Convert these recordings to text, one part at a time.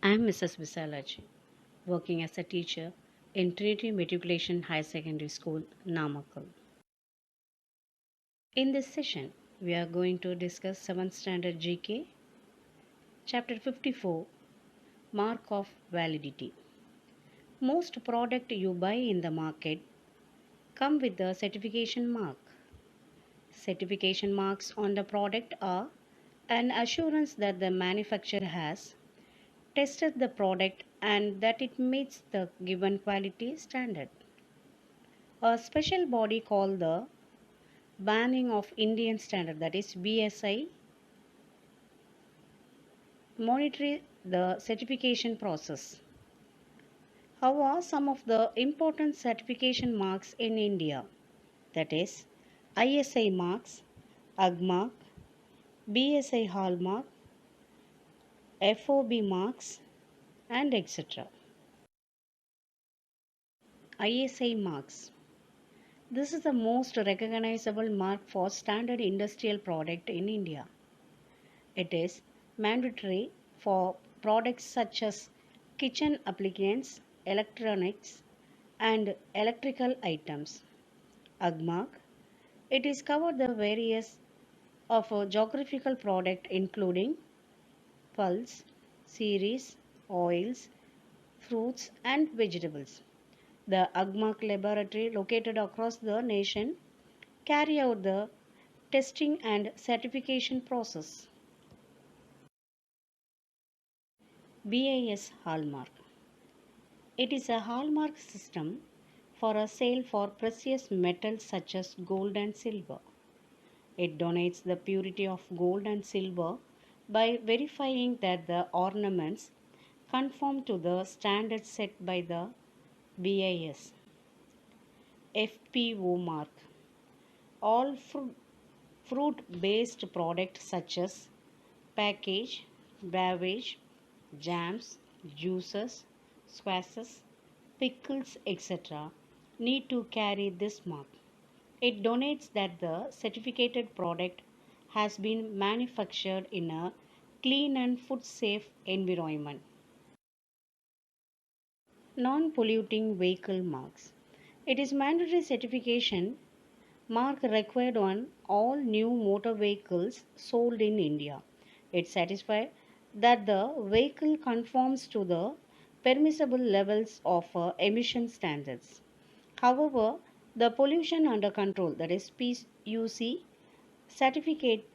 I am Mrs. Visalaji, working as a teacher in Trinity Matriculation High Secondary School, Namakkal. In this session, we are going to discuss 7th Standard GK, Chapter 54, Mark of Validity. Most product you buy in the market come with the certification mark. Certification marks on the product are an assurance that the manufacturer has tested the product and that it meets the given quality standard. A special body called the Banning of Indian Standard, that is BSI, monitor the certification process. How are some of the important certification marks in India? That is ISI marks, UG mark, BSI hallmark, FOB marks, and etc. ISI marks. This is the most recognizable mark for standard industrial product in India. It is mandatory for products such as kitchen appliances, electronics, and electrical items. Agmark. It is covered the various of a geographical product including pulse, cereals, oils, fruits, and vegetables. The Agmark laboratory located across the nation carry out the testing and certification process. BIS hallmark. It is a hallmark system for a sale for precious metals such as gold and silver. It donates the purity of gold and silver by verifying that the ornaments conform to the standards set by the BIS. FPO mark. All fruit based products such as package, beverage, jams, juices, squashes, pickles, etc. need to carry this mark. It donates that the certificated product has been manufactured in a clean and food safe environment. Non polluting vehicle marks. It is mandatory certification mark required on all new motor vehicles sold in India. It satisfies that the vehicle conforms to the permissible levels of emission standards. However, the pollution under control, that is PUC certificate,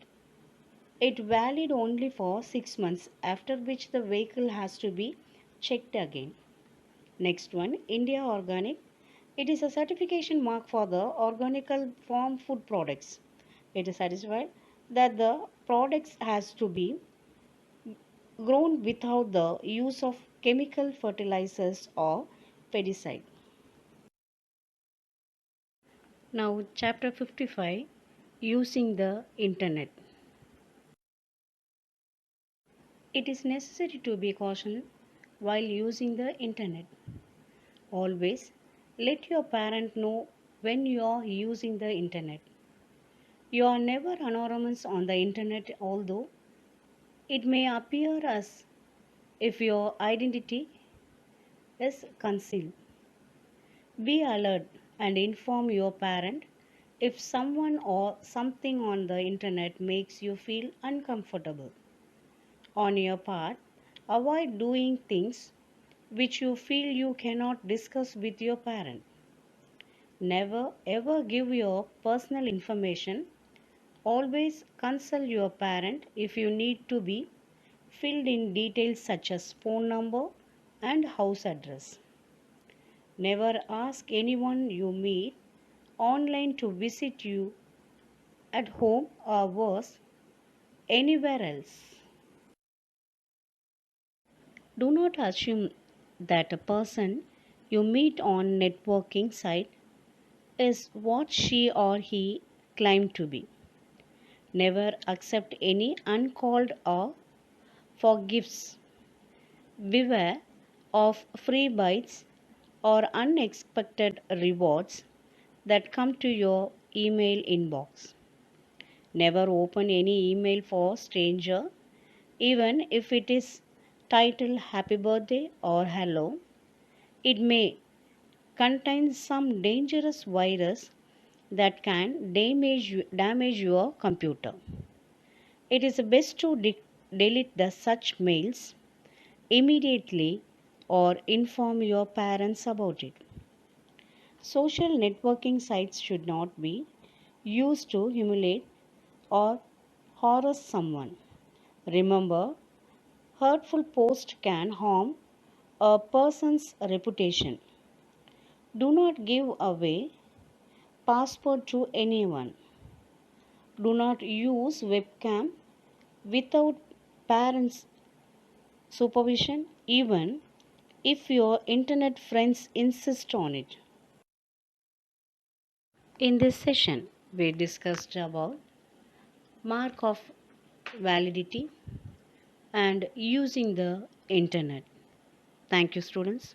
it valid only for 6 months, after which the vehicle has to be checked again. Next one, India Organic. It is a certification mark for the organical farm food products. It is satisfied that the products has to be grown without the use of chemical fertilizers or pesticide. Now, chapter 55, using the internet. It is necessary to be cautious while using the internet. Always let your parent know when you are using the internet. You are never anonymous on the internet, although it may appear as if your identity is concealed. Be alert and inform your parent if someone or something on the internet makes you feel uncomfortable. On your part, avoid doing things which you feel you cannot discuss with your parent. Never ever give your personal information. Always consult your parent if you need to be filled in details such as phone number and house address. Never ask anyone you meet online to visit you at home or worse, anywhere else. Do not assume that a person you meet on networking site is what she or he claimed to be. Never accept any uncalled or for gifts. Beware of free bites or unexpected rewards that come to your email inbox. Never open any email for stranger even if it is titled Happy Birthday or Hello, it may contain some dangerous virus that can damage your computer. It is best to delete the such mails immediately or inform your parents about it. Social networking sites should not be used to humiliate or harass someone. Remember, hurtful posts can harm a person's reputation. Do not give away password to anyone. Do not use webcam without parents' supervision, even if your internet friends insist on it. In this session, we discussed about mark of validity and using the internet. Thank you, students.